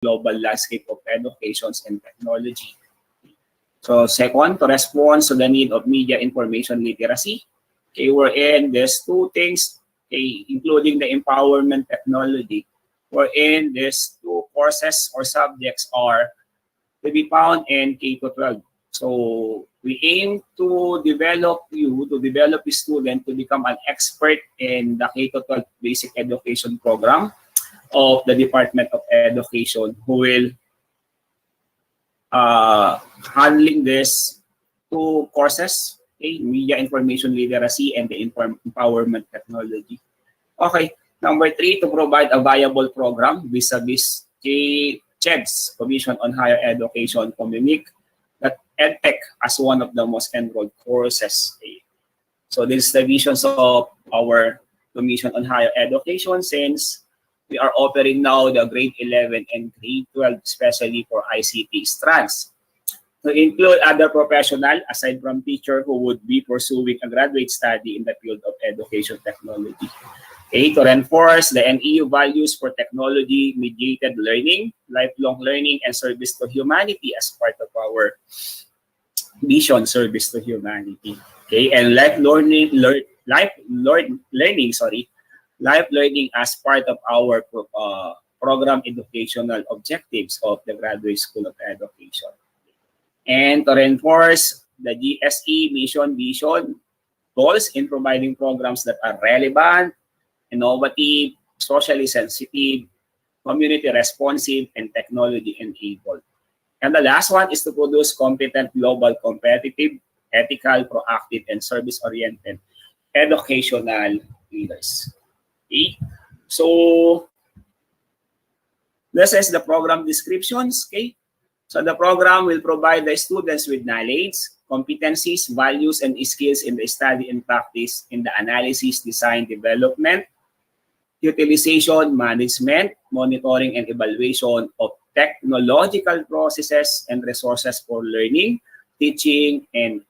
global landscape of education and technology. So second, to respond to the need of media information literacy. Okay, wherein there's two things, okay, including the empowerment technology, wherein these two courses or subjects are to be found in K-12. So we aim to develop the student to become an expert in the K-12 basic education program of the Department of Education, who will handling this two courses, okay, media information literacy and the empowerment technology. Okay, number 3, to provide a viable program vis-a-vis CHED's Commission on Higher Education communique that EdTech as one of the most enrolled courses. Okay. So this is the visions of our Commission on Higher Education, since we are offering now the grade 11 and grade 12, especially for ICT strands. To include other professionals aside from teacher who would be pursuing a graduate study in the field of education technology. Okay, to reinforce the NEU values for technology-mediated learning, lifelong learning, and service to humanity as part of our vision, service to humanity. Okay, and life learning as part of our program educational objectives of the Graduate School of Education. And to reinforce the GSE mission vision goals in providing programs that are relevant, innovative, socially sensitive, community responsive, and technology enabled. And the last one is to produce competent, global, competitive, ethical, proactive, and service-oriented educational leaders. Okay? So this is the program descriptions. Okay? So the program will provide the students with knowledge, competencies, values, and skills in the study and practice in the analysis, design, development, utilization, management, monitoring, and evaluation of technological processes and resources for learning, teaching, and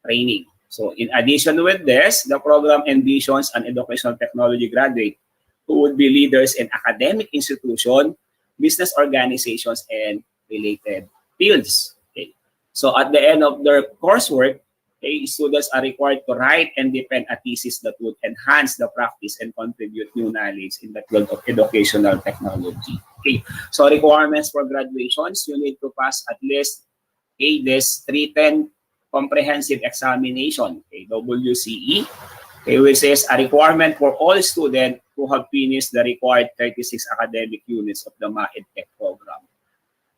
training. So in addition with this, the program envisions an educational technology graduate who would be leaders in academic institutions, business organizations, and related fields. Okay. So at the end of their coursework, okay, students are required to write and defend a thesis that would enhance the practice and contribute new knowledge in the field of educational technology. Okay. So requirements for graduations, you need to pass at least this 310 comprehensive examination, okay, WCE, okay, which is a requirement for all students who have finished the required 36 academic units of the MAEdTech program.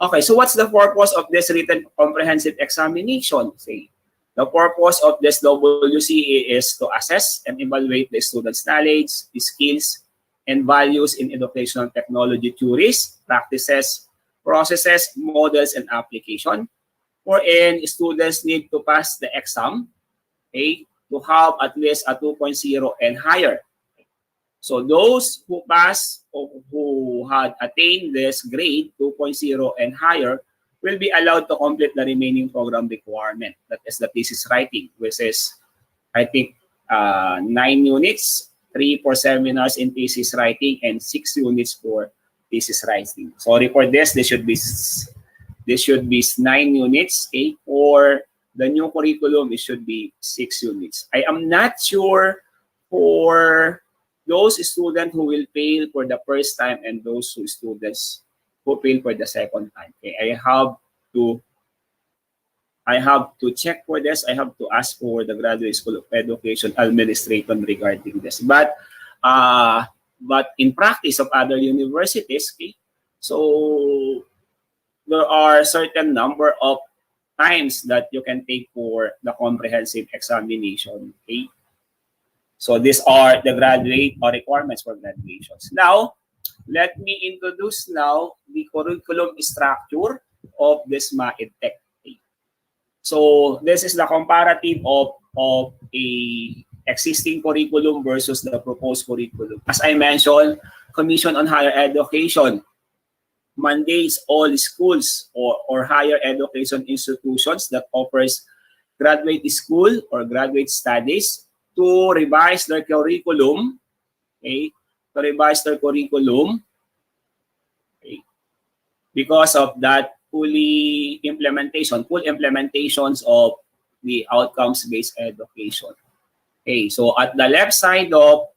Okay, so what's the purpose of this written comprehensive examination? Say, the purpose of this WCE is to assess and evaluate the students' knowledge, skills, and values in educational technology theories, practices, processes, models, and application, wherein students need to pass the exam, okay, to have at least a 2.0 and higher. So those who pass or who had attained this grade 2.0 and higher will be allowed to complete the remaining program requirement. That is the thesis writing, which is, I think, 9 units, 3 for seminars in thesis writing, and 6 units for thesis writing. Sorry for this. This should be 9 units. Okay? For the new curriculum, it should be 6 units. I am not sure for those students who will fail for the first time and those students who fail for the second time. Okay? I have to check for this. I have to ask for the Graduate School of Education administration regarding this. But in practice of other universities, okay, so there are certain number of times that you can take for the comprehensive examination. Okay? So these are the graduate or requirements for graduations. Now, let me introduce now the curriculum structure of this MAEdTech. Okay? So this is the comparative of a existing curriculum versus the proposed curriculum. As I mentioned, Commission on Higher Education mandates all schools or higher education institutions that offers graduate school or graduate studies to revise their curriculum, okay, okay, because of that full implementations of the outcomes-based education. Okay, so at the left side of,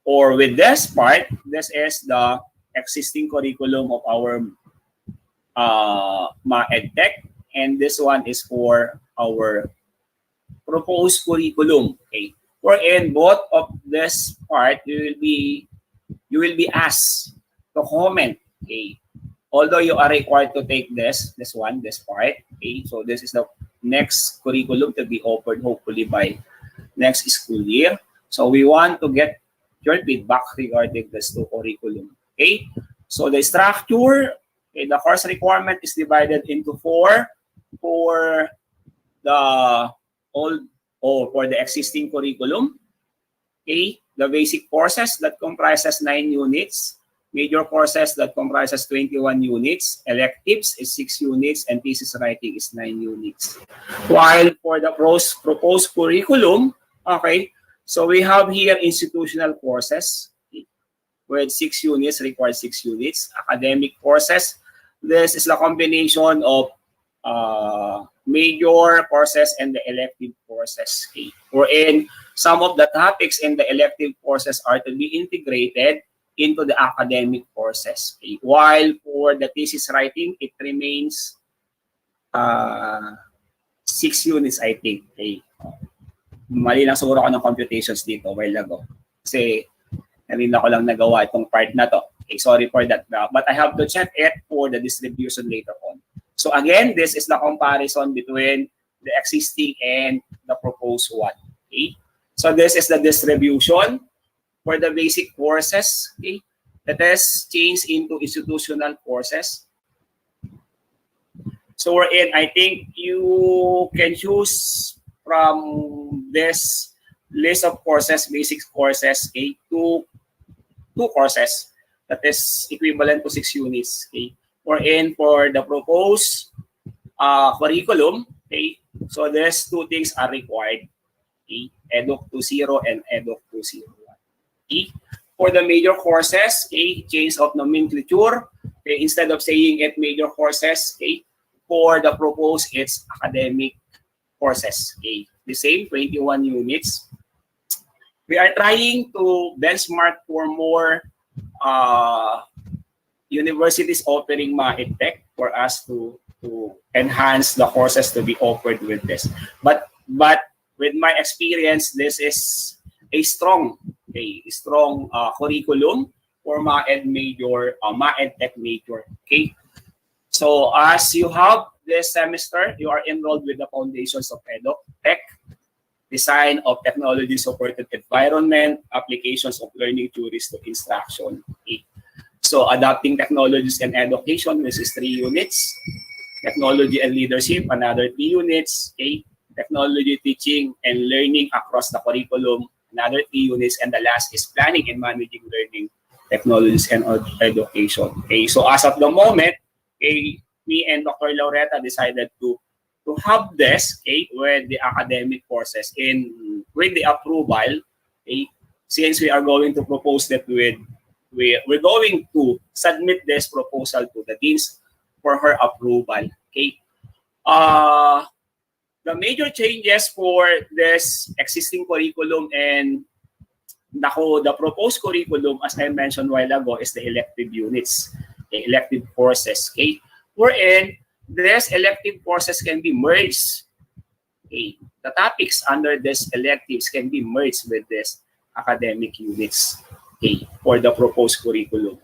or with this part, this is the existing curriculum of our MaEdTech, and this one is for our proposed curriculum. Okay, wherein both of this part you will be asked to comment. Okay, although you are required to take this part. Okay, so this is the next curriculum to be offered hopefully by next school year. So we want to get your feedback regarding this two curriculum. Okay, so the structure, okay, the course requirement is divided into four for the old or for the existing curriculum. Okay, the basic courses that comprises 9 units, major courses that comprises 21 units, electives is 6 units, and thesis writing is 9 units. While for the proposed curriculum, okay, so we have here institutional courses with 6 units, required 6 units. Academic courses, this is the combination of major courses and the elective courses. Okay, wherein some of the topics in the elective courses are to be integrated into the academic courses. Okay, while for the thesis writing, it remains 6 units, I think. Okay. Mali lang siguro ako ng computations dito a while ago. Kasi kanina ko lang nagawa itong part na to. Okay, sorry for that. But I have to check it for the distribution later on. So again, this is the comparison between the existing and the proposed one. Okay? So this is the distribution for the basic courses. Okay? That is changed into institutional courses. So wherein I think you can choose from this list of courses, basic courses, okay, two courses that is equivalent to 6 units. Okay? Wherein for the proposed curriculum, okay, so there's 2 things are required. Okay? EDUC 2.0 and EDUC 2.01. Okay? For the major courses, okay, change of nomenclature. Okay, instead of saying it major courses, okay, for the proposed, it's academic courses. Okay, the same 21 units. We are trying to benchmark for more universities offering MaEdTech for us to enhance the courses to be offered with this. But with my experience, this is a strong curriculum for MaEdTech major. Okay, so as you have this semester, you are enrolled with the foundations of EdTech, design of technology supported environment, applications of learning theories to instruction. Okay. So adapting technologies and education, this is 3 units. Technology and leadership, another 3 units. Okay. Technology teaching and learning across the curriculum, another 3 units. And the last is planning and managing learning technologies and education. Okay. So as of the moment, okay, me and Dr. Laureta decided to have this, okay, with the academic courses in with the approval. Okay, since we are going to propose that we're going to submit this proposal to the deans for her approval. Okay, the major changes for this existing curriculum and the proposed curriculum, as I mentioned a while ago, is the elective units, the elective courses. Okay, wherein these elective courses can be merged. Okay, the topics under these electives can be merged with these academic units. Okay, for the proposed curriculum.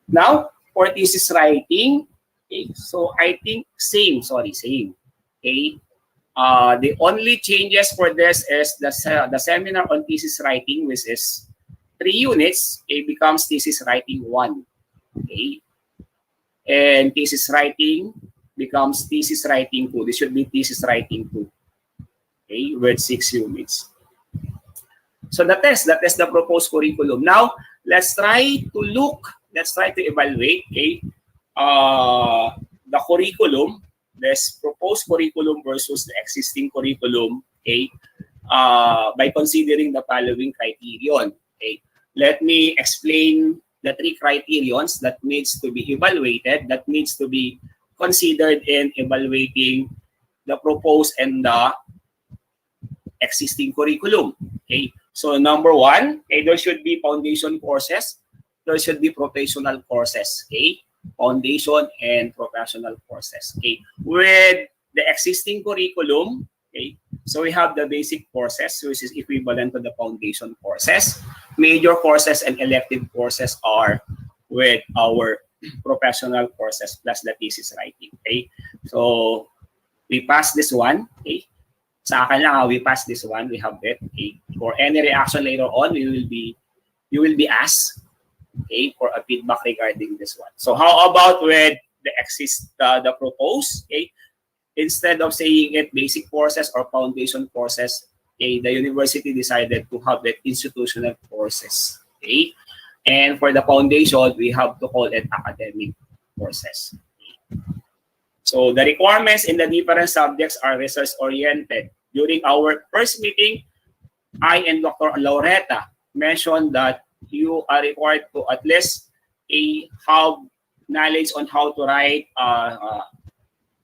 Now, for thesis writing, okay, so I think same. Okay, the only changes for this is the seminar on thesis writing, which is 3 units. It becomes thesis writing 1. Okay, and thesis writing becomes thesis writing 2. This should be thesis writing 2. Okay, with 6 units. So that is the proposed curriculum. Now, let's try to evaluate, okay, the curriculum, this proposed curriculum versus the existing curriculum, okay, by considering the following criterion. Okay, let me explain the three criterions that needs to be evaluated, that needs to be considered in evaluating the proposed and the existing curriculum. Okay, so number one, okay, there should be foundation courses, there should be professional courses. Okay, foundation and professional courses. Okay, with the existing curriculum, okay, so we have the basic courses, which is equivalent to the foundation courses. Major courses and elective courses are with our professional courses plus the thesis writing. Okay, so we pass this one. Okay, sa akin lang, we pass this one. We have it. Okay, for any reaction later on, you will be asked, okay, for a feedback regarding this one. So how about with the proposed? Okay, instead of saying it basic courses or foundation courses, okay, the university decided to have it institutional courses. Okay, and for the foundation, we have to call it academic courses. Okay. So the requirements in the different subjects are research-oriented. During our first meeting, I and Dr. Laureta mentioned that you are required to at least have knowledge on how to write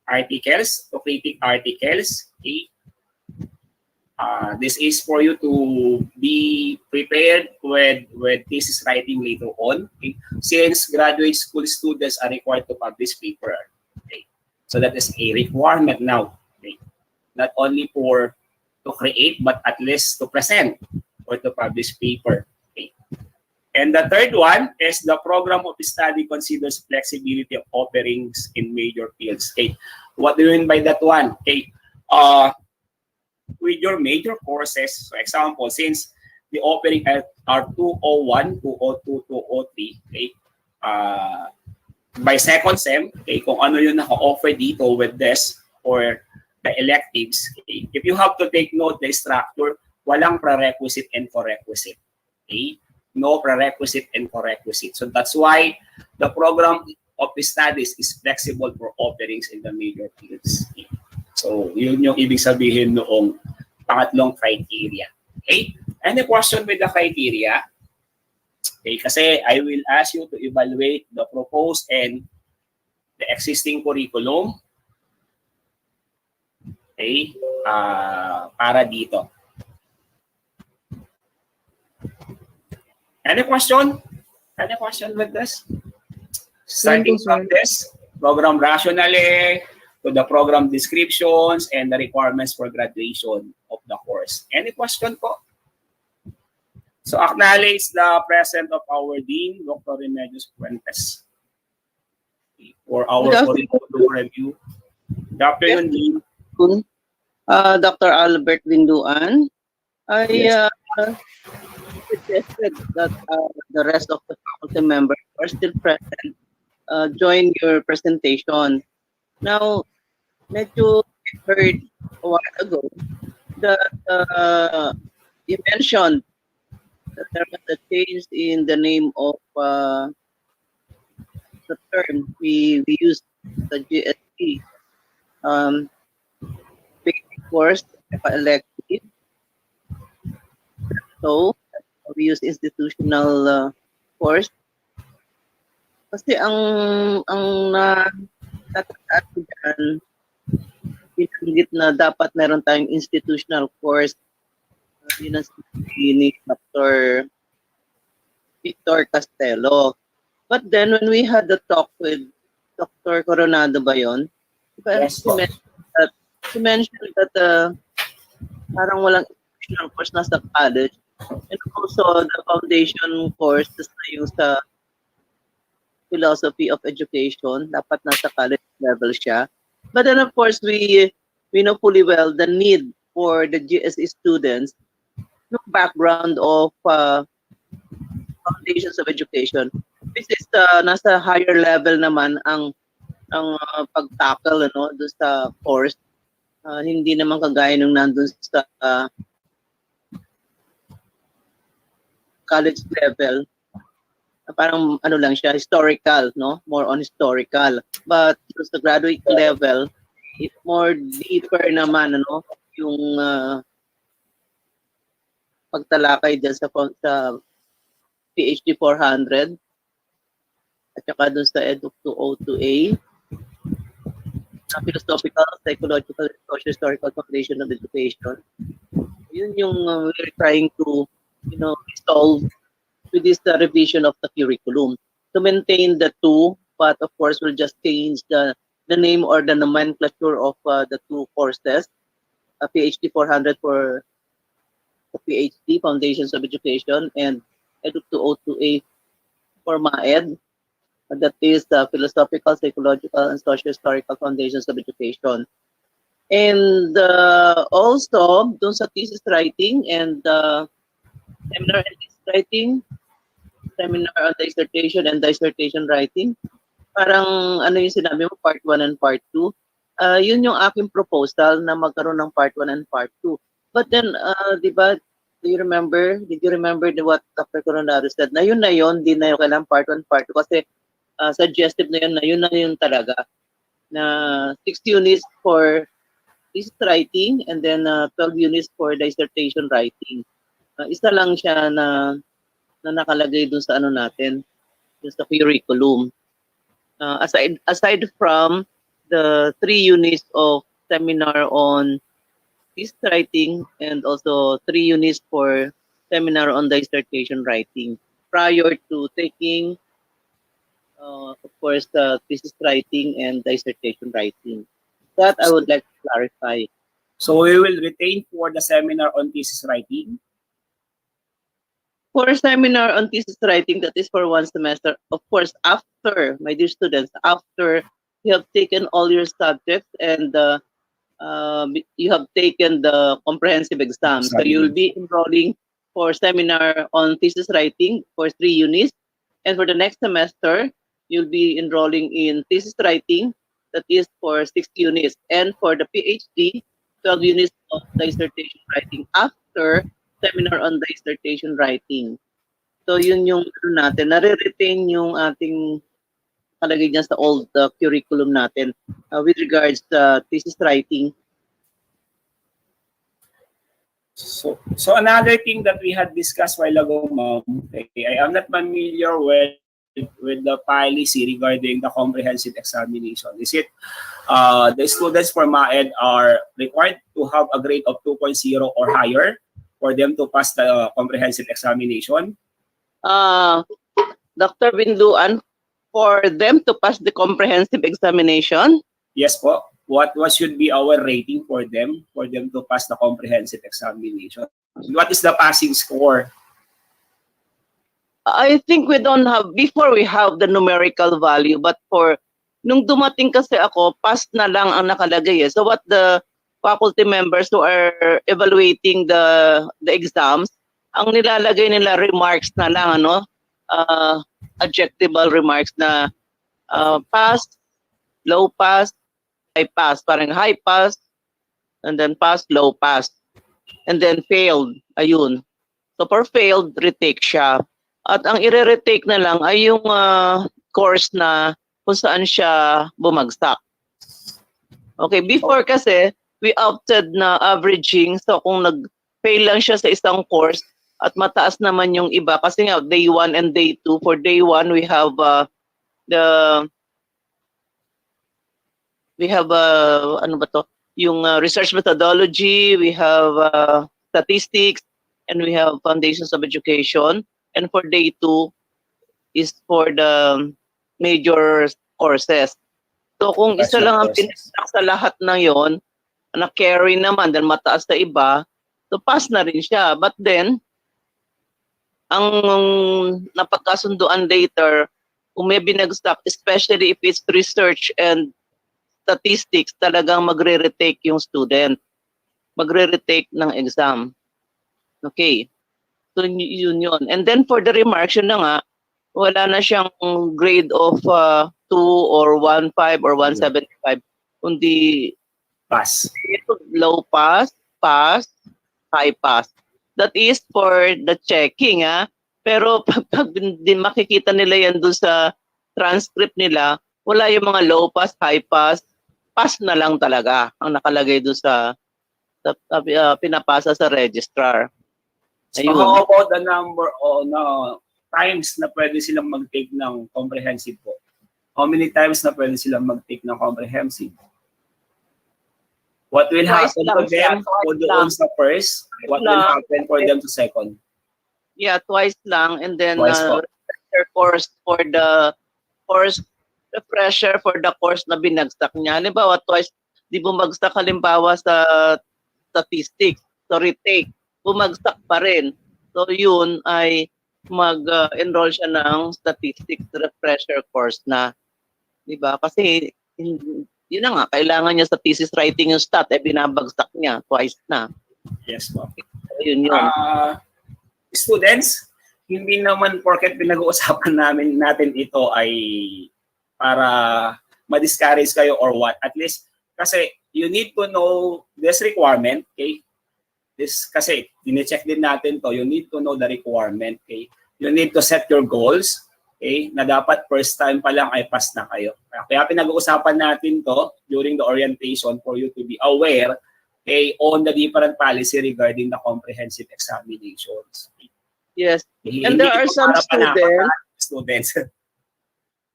articles, to critique articles. Okay? This is for you to be prepared with thesis writing later on. Okay? Since graduate school students are required to publish paper. Okay? So that is a requirement now. Okay? Not only to create, but at least to present or to publish paper. Okay? And the third one is the program of study considers flexibility of offerings in major fields. Okay? What do you mean by that one? Okay? With your major courses, for example, since the offering are 201, 202, 203, okay? By second sem, okay, kung ano yung naka-offer dito with this or the electives, okay? If you have to take note the structure, walang prerequisite and prerequisite. Okay? No prerequisite and prerequisite. So that's why the program of the studies is flexible for offerings in the major fields. Okay? So yun yung ibig sabihin noong pangatlong criteria. Okay? Any question with the criteria? Okay, kasi I will ask you to evaluate the proposed and the existing curriculum. Okay? Para dito. Any question? Any question with this? Starting from this, program rationale, to the program descriptions, and the requirements for graduation of the course. Any question po? So acknowledge the presence of our Dean, Dr. Remedios Fuentes, for our curriculum review. Good afternoon, Dean. Dr. Albert Vinduan. I suggested that the rest of the faculty members are still present. Join your presentation. Now, medyo heard a while ago that you mentioned that there was a change in the name of the term. We used the GSE basic course elective. So we use institutional course. Kasi ang natatandaan ko dyan, pinanggit na dapat meron tayong institutional course. Yun ang sinabi ni Dr. Victor Castelo. But then when we had the talk with Dr. Coronado ba yun? Yes, she mentioned that parang walang institutional course nasa college. And also the foundation course na yung sa philosophy of education, dapat nasa college level siya. But then of course, we know fully well the need for the GSE students, no background of foundations of education. This is nasa higher level naman ang pag-tackle doon sa course. Hindi naman kagaya nung nandun sa college level. Parang ano lang siya, historical, no? More on historical. But sa graduate level, it's more deeper naman, yung pagtalakay dyan sa PhD 400. at saka dun sa EDUC 202A, philosophical, psychological, and socio-historical foundation of education. Yun yung we're trying to, solve with this revision of the curriculum. To maintain the two, but of course we'll just change the name or the nomenclature of the two courses. A PhD 400 for the PhD, Foundations of Education, and EDUC 202A for MAED. That is the philosophical, psychological, and socio-historical foundations of education. And also, dun sa thesis writing and seminar and thesis writing, seminar on dissertation and dissertation writing, parang ano yung sinabi mo, part 1 and part 2. Yun yung aking proposal na magkaroon ng part 1 and part 2. But then, di ba, did you remember what Dr. Coronado said? Na yun, di na yung kailangan part 1, part 2. Kasi suggestive na yun talaga. Na 6 units for thesis writing and then 12 units for dissertation writing. Isa lang siya na nakalagay dun sa ano natin, dun sa curriculum. Aside from the 3 units of seminar on thesis writing and also 3 units for seminar on dissertation writing prior to taking of course the thesis writing and dissertation writing. That I would like to clarify. So we will retain for the seminar on thesis writing. For seminar on thesis writing, that is for 1 semester. Of course, after, my dear students, after you have taken all your subjects and you have taken the comprehensive exam. So you will be enrolling for seminar on thesis writing for 3 units. And for the next semester, you'll be enrolling in thesis writing, that is for 6 units. And for the PhD, 12 units of dissertation writing after seminar on dissertation writing. So yun yung natin, nare-retain yung ating kalagay dyan sa old curriculum natin with regards to thesis writing. So another thing that we had discussed while ago, ma'am, I am not familiar with the policy regarding the comprehensive examination. Is it the students for MAED are required to have a grade of 2.0 or higher for them to pass the comprehensive examination? Dr. Binduan, for them to pass the comprehensive examination? Yes po. What should be our rating for them to pass the comprehensive examination? What is the passing score? I think we don't have, before we have the numerical value, but for, nung dumating kasi ako, pass na lang ang nakalagay. So what the faculty members who are evaluating the exams, ang nilalagay nila remarks na lang, adjectival remarks na pass, low pass, high pass, parang high pass, and then pass, low pass, and then failed, ayun. So for failed, retake siya. At ang i-retake na lang ay yung course na kung saan siya bumagsak. Okay, before kasi, we opted na averaging. So kung nag-fail lang siya sa isang course at mataas naman yung iba, kasi nga day 1 and day 2. For day 1, we have ano ba to? Yung research methodology, we have statistics, and we have foundations of education. And for day 2 is for the major courses. So kung isa lang ang pinagsak sa lahat ng yon, na carry naman, then mataas sa iba, so pass na rin siya. But then, ang napagkasunduan later, kung may binagsak, especially if it's research and statistics, talagang magre-retake yung student. Magre-retake ng exam. Okay. So yun. And then for the remarks, yun na nga, wala na siyang grade of 2 or 1.5 or 1.75. Kundi pass. Low pass, pass, high pass. That is for the checking. Pero pag din makikita nila yan doon sa transcript nila, wala yung mga low pass, high pass, pass na lang talaga ang nakalagay doon sa pinapasa sa registrar. So how about the number times na pwede silang mag-take ng comprehensive po? How many times na pwede silang mag-take ng comprehensive? What will Twice happen lang to siya, them twice kung doon lang. sa first? What will lang. happen for them to second? Yeah, twice lang, and then Twice po. refresher course for the course, refresher for the course na binagsak niya. Halimbawa, twice, di bumagsak halimbawa sa statistics, so retake, bumagsak pa rin. So yun ay mag-enroll siya ng statistics refresher course na. Di ba? Kasi yun na nga, kailangan niya sa thesis writing yung stat, binabagsak niya twice na. Yes po. So, yun. Students, hindi naman porket pinag-uusapan natin ito ay para ma-discourage kayo or what. At least, kasi you need to know this requirement, okay? This, kasi, dine-check din natin to, you need to know the requirement, okay? You need to set your goals, okay? Na dapat first time pa lang ay pass na kayo. Kaya pinag-uusapan natin to during the orientation for you to be aware, okay, on the different policy regarding the comprehensive examinations. Yes. Okay? And there are some students.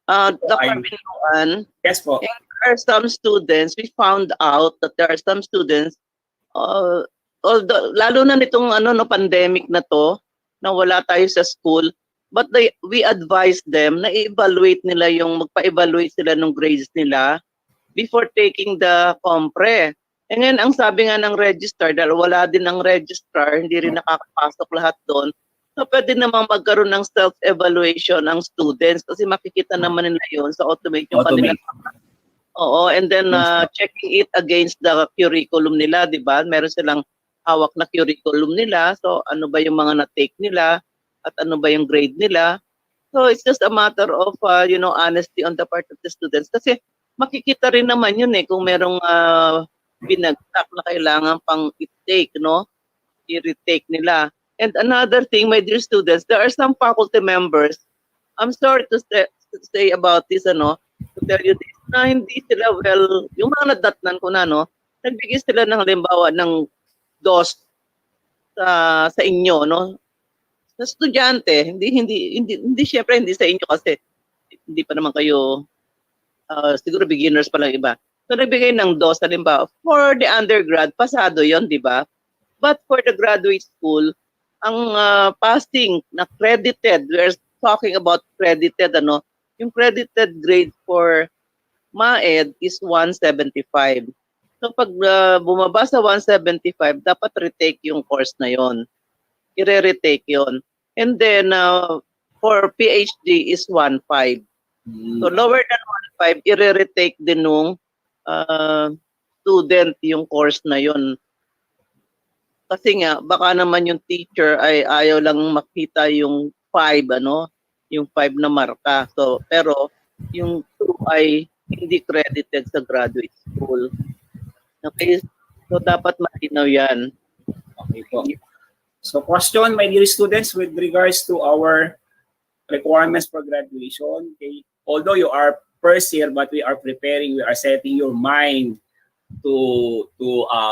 Dr. Biluan, Yes po. there are some students, we found out that there are some students, although, lalo na nitong pandemic na to, na wala tayo sa school, but we advise them na i-evaluate nila magpa-evaluate sila ng grades nila before taking the compre. E ngayon, ang sabi nga ng registrar, dahil wala din ng registrar, hindi rin nakakapasok lahat doon, so pwede namang magkaroon ng self-evaluation ang students kasi makikita naman nila yun sa automate yung kanila. Oo, and then checking it against the curriculum nila, di ba? Meron silang hawak na curriculum nila, so ano ba yung mga na-take nila at ano ba yung grade nila. So it's just a matter of, honesty on the part of the students kasi makikita rin naman yun kung merong binagsak na kailangan pang i-take, no? I-retake nila. And another thing, my dear students, there are some faculty members, I'm sorry to say about this, to tell you this, na hindi sila, yung mga nadatnan ko na, nagbigay sila ng halimbawa ng DOS sa inyo, no? Sa estudyante, hindi syempre hindi sa inyo kasi hindi pa naman kayo, siguro beginners pa lang iba. So nagbigay ng DOS, halimbawa, for the undergrad, pasado yon, di ba? But for the graduate school, ang passing na credited, we're talking about credited, yung credited grade for MAED is 175. So pag bumaba sa 175, dapat retake yung course na yon. I-retake yon. And then for PhD is 1.5. So lower than 1.5, i-retake din nung student yung course na yon. Kasi nga, baka naman yung teacher ay ayaw lang makita yung 5, yung 5 na marka. So, pero yung 2 ay hindi credited sa graduate school. Okay? So, dapat malinaw yan. Okay po. So, question, my dear students, with regards to our requirements for graduation, okay, although you are first year, but we are preparing, we are setting your mind to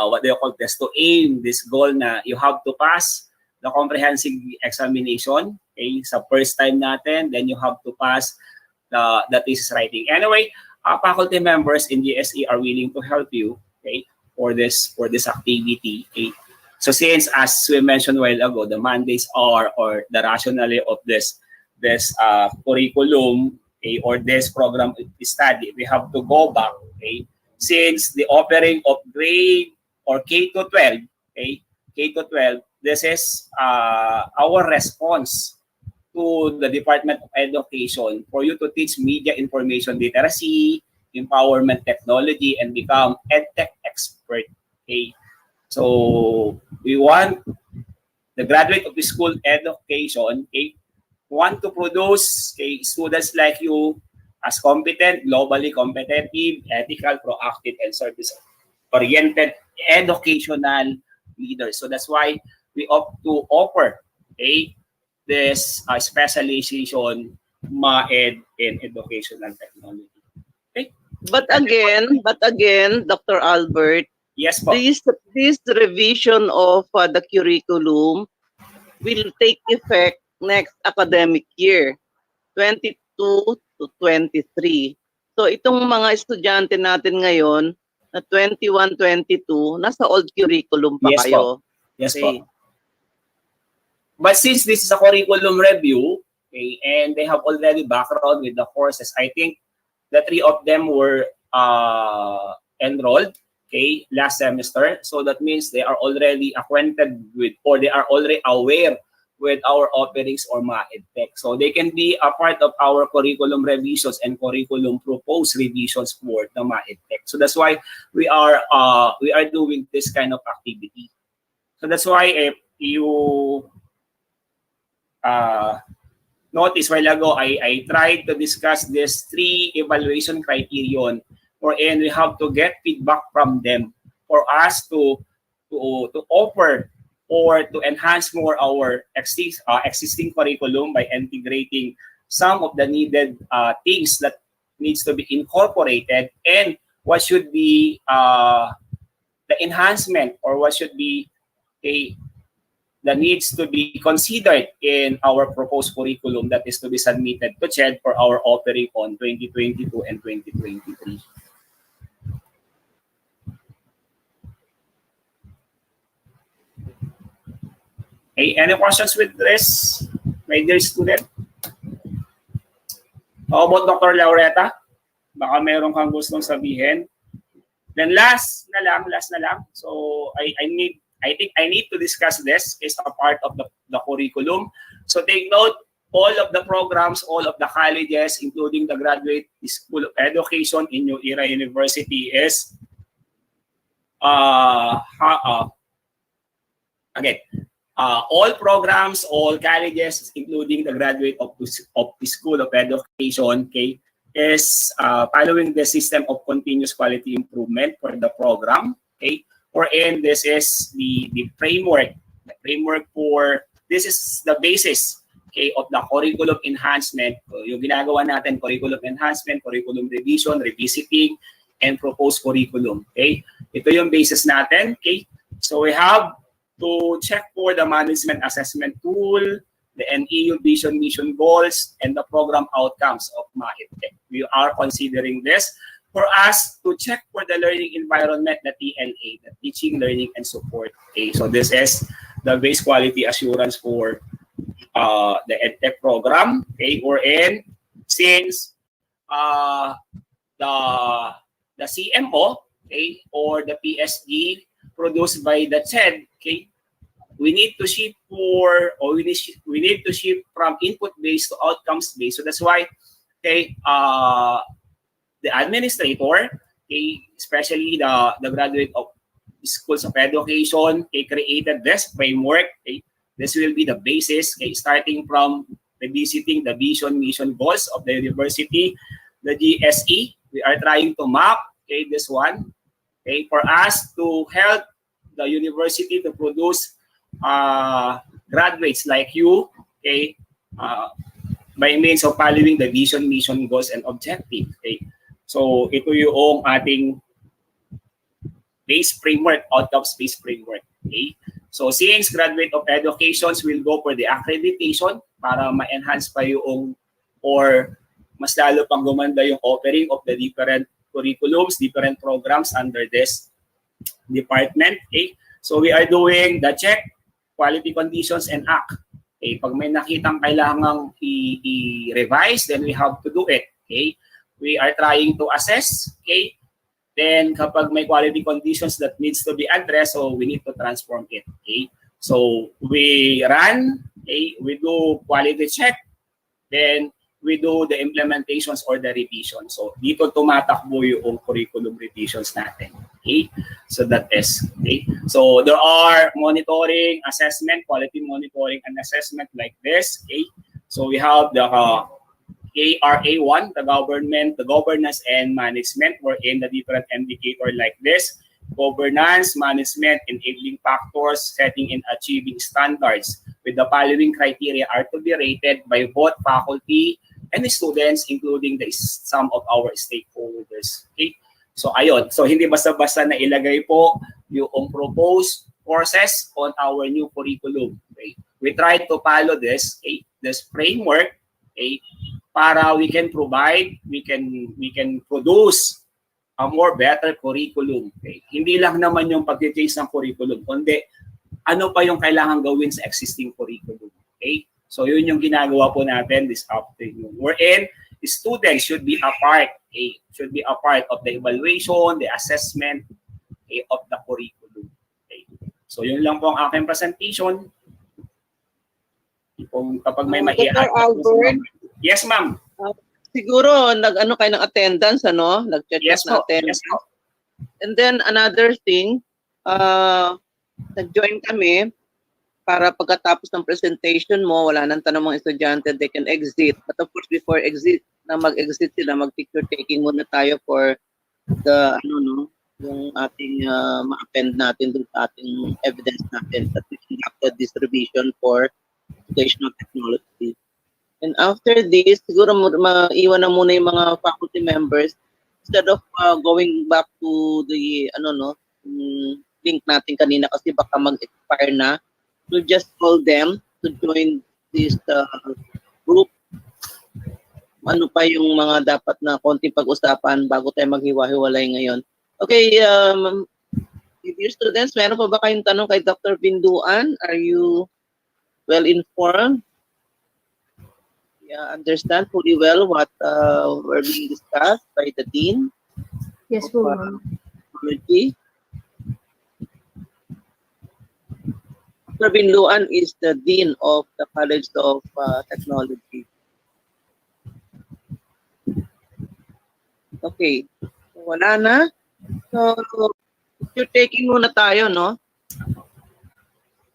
what do you call this, to aim this goal na you have to pass the comprehensive examination, okay, sa first time natin, then you have to pass the thesis writing. Anyway, faculty members in GSE are willing to help you, okay, for this activity, okay. So since, as we mentioned a while ago, the mandates are, or the rationale of this curriculum, okay, or this program study, we have to go back, okay, since the offering of grade or K-12, okay, K-12, this is our response to the Department of Education for you to teach media information literacy, empowerment technology, and become EdTech expert, okay. So we want the graduate of the school education, okay, want to produce, okay, students like you as competent, globally competitive, ethical, proactive, and service-oriented educational leaders. So that's why we opt to offer, okay, this specialization, MAED in educational technology. Okay. But again, Dr. Albert, yes, po. This revision of the curriculum will take effect next academic year, 22 to 23. So itong mga estudyante natin ngayon na 21, 22, nasa old curriculum pa Yes kayo. po. Yes Okay. po. But since this is a curriculum review, okay, and they have already background with the courses, I think the 3 of them were enrolled, okay, last semester. So that means they are already acquainted with, or they are already aware with our offerings or MaEdTech. So they can be a part of our curriculum revisions and curriculum proposed revisions for the MaEdTech. So that's why we are doing this kind of activity. So that's why if you notice while ago, I tried to discuss this 3 evaluation criterion, wherein we have to get feedback from them for us to offer or to enhance more our existing curriculum by integrating some of the needed things that needs to be incorporated, and what should be the enhancement, or what should be that needs to be considered in our proposed curriculum that is to be submitted to CHED for our offering on 2022 and 2023. Okay, any questions with this, my dear student? How about Dr. Laureta? Baka meron kang gustong sabihin. Then last na lang. So I think I need to discuss this as a part of the curriculum. So take note, all of the programs, all of the colleges, including the Graduate School of Education in New Era University is all programs, all colleges, including the Graduate of the School of Education, okay, is following the system of continuous quality improvement for the program, okay, wherein this is the framework for, this is the basis, okay, of the curriculum enhancement. Yung ginagawa natin, curriculum enhancement, curriculum revision, revisiting, and proposed curriculum, okay. Ito yung basis natin, okay. So we have to check for the management assessment tool, the NEU vision, mission goals, and the program outcomes of MaEdTech. We are considering this for us to check for the learning environment, the TLA, the teaching, learning, and support. Okay, so this is the base quality assurance for the EdTech program. Okay, wherein since the CMO, okay, or the PSG produced by the CHED, okay, we need to shift we need to shift from input based to outcomes based. So that's why, okay, the administrator, okay, especially the graduate of schools of education, okay, created this framework. Okay, this will be the basis, okay, starting from revisiting the vision, mission, goals of the university, the GSE. We are trying to map, okay, this one, okay, for us to help the university to produce graduates like you, okay, by means of following the vision, mission, goals, and objective. Okay, so ito yung ating base framework, outcomes-based framework. Okay, so since graduate of educations will go for the accreditation para ma-enhance pa yung, or mas lalo pang gumanda yung offering of the different curriculums, different programs under this department. Okay, so we are doing the check, quality conditions, and act. Okay, pag may nakitang kailangang i-revise, then we have to do it. Okay, we are trying to assess. Okay, then kapag may quality conditions that needs to be addressed, so we need to transform it. Okay, so we run, okay, we do quality check, then we do the implementations or the revision. So dito tumatakbo yung curriculum revisions natin. Okay, so that is, okay. So there are monitoring, assessment, quality monitoring and assessment like this. Okay, so we have the KRA1, the governance and management, wherein the different indicator like this: governance, management, enabling factors, setting and achieving standards, with the following criteria are to be rated by both faculty and the students, including some of our stakeholders. Okay, so ayun, so hindi basta-basta na ilagay po yung proposed courses on our new curriculum. Okay, we try to follow this, okay, this framework, okay, para we can provide, we can produce a more better curriculum. Okay? Hindi lang naman yung pag-change ng curriculum, kundi ano pa yung kailangan gawin sa existing curriculum. Okay? So yun yung ginagawa po natin this afternoon. Wherein students should be a part, okay, should be a part of the evaluation, the assessment, okay, of the curriculum. Okay? So yun lang po ang aking presentation. Kapag may Dr. Albert? Yes, ma'am. Siguro nag-ano kayo ng attendance, ano? Nag-check Yes na po. attendance. Yes po. And then another thing, nag-join kami para pagkatapos ng presentation mo, wala nang tanong mga estudyante, they can exit. But of course, before mag-exit sila, mag-picture taking muna tayo for the, yung ating ma-append natin dun sa ating evidence natin that we conducted this revision for educational technology. And after this, siguro maiwan na muna yung mga faculty members instead of going back to the link natin kanina kasi baka mag-expire na. We'll just call them to join this group. Ano pa yung mga dapat na konting pag-usapan bago tayo maghiwa-hiwalay ngayon. Okay, dear students, meron pa ba kayong tanong kay Dr. Binduan? Are you well informed? Yeah, understand fully well what were being discussed by the Dean? Yes po, ma'am. Dr. Binduan is the Dean of the College of Technology. Okay, wala na. So, you're taking muna tayo, no?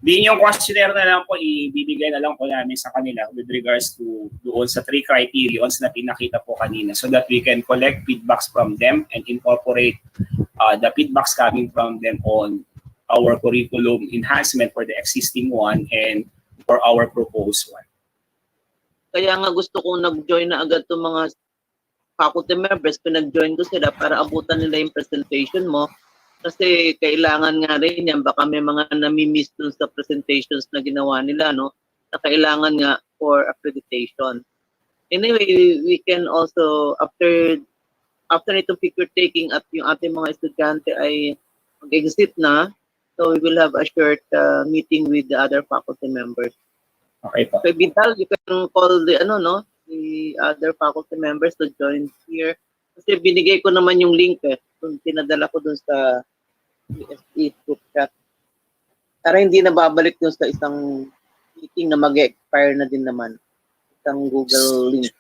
Din yung questionnaire na lang po, ibibigay na lang po namin sa kanila with regards to doon sa 3 criterions na pinakita po kanina so that we can collect feedbacks from them and incorporate the feedbacks coming from them on our curriculum enhancement for the existing one and for our proposed one. Kaya nga gusto kong nag-join na agad itong mga faculty members, pinag-join ko sila para abutan nila yung presentation mo. Kasi kailangan nga rin yan, baka may mga nami-miss dun sa presentations na ginawa nila, no? Na kailangan nga for accreditation. Anyway, we can also, after itong picture taking at yung ating mga estudyante ay mag-exit na, so we will have a short meeting with the other faculty members. Okay po. So Vidal, you can call the the other faculty members to join here. Kasi binigay ko naman yung link kung pinadala ko dun sa USE group chat. Para hindi na babalik dun sa isang meeting na mag-expire na din naman. Isang Google link.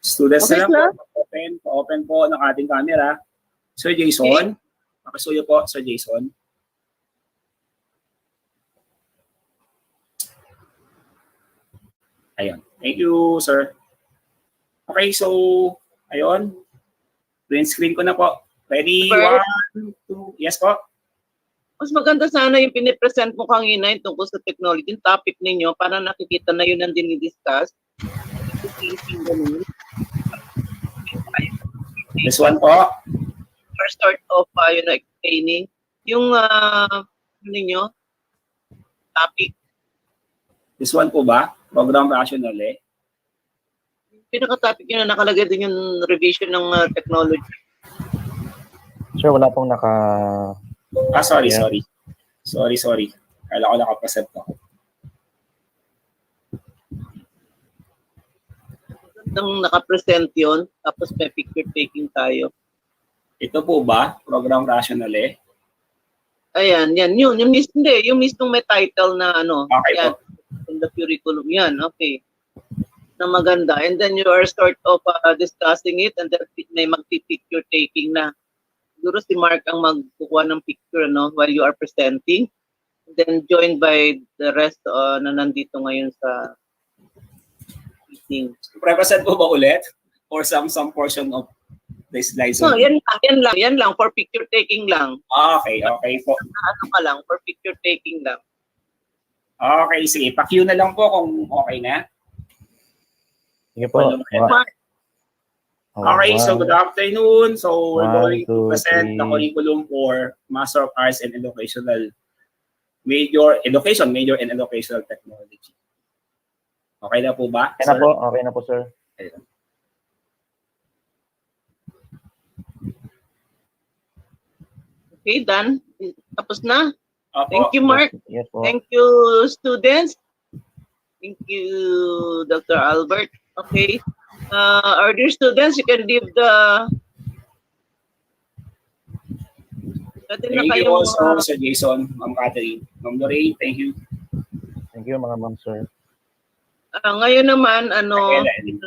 Students Okay, na lang po. Open po ng ating camera. Sir Jason. Pakisuyo po, Sir Jason. Ayun. Thank you, sir. Okay, so, ayun. Print screen ko na po. Ready? Bert? 1, 2. Yes po. Mas maganda sana yung pinipresent mo kanina yung tungkol sa technology, yung topic ninyo, para nakikita na yun ang dinidiscuss. This one po. First sort of explaining yung ninyo topic. This one po ba? Program rational Pinaka-topic yun na nakalagay din yung revision ng technology. Sure, wala pong naka... Sorry, Yeah. sorry. Kala ko nakapresent ko. Nang nakapresent yun, tapos may picture taking tayo. Ito po ba? Program rational Ayan, yan. Yung mismong may title na Okay yan. po. In the curriculum yan, okay. Na maganda. And then you are sort of discussing it and then may magpi-picture taking na. Siguro si Mark ang magkukuha ng picture while you are presenting. And then joined by the rest na nandito ngayon sa meeting. Represent po ba ulit? Or some portion of the slides? No, yan lang for picture taking lang. Okay po. Lang for picture taking lang. Okay, sige. Pa-cue na lang po kung okay na. Sige po. Okay, so good afternoon. So we're going to 1, 2, present the 3. curriculum for Master of Arts and Education, major in Educational Technology. Okay na po ba? Okay na po. Okay na po, sir. Okay, done. Tapos na. Opo. Thank you, Mark. Yes po. Thank you, students. Thank you, Dr. Albert. Okay. Our dear students, you can leave the... Pwede na Thank you kayong, also, Sir Jason, Ma'am Catherine. Ma'am Lorraine, thank you. Thank you, mga ma'am, sir. ngayon naman, ano, Kailan?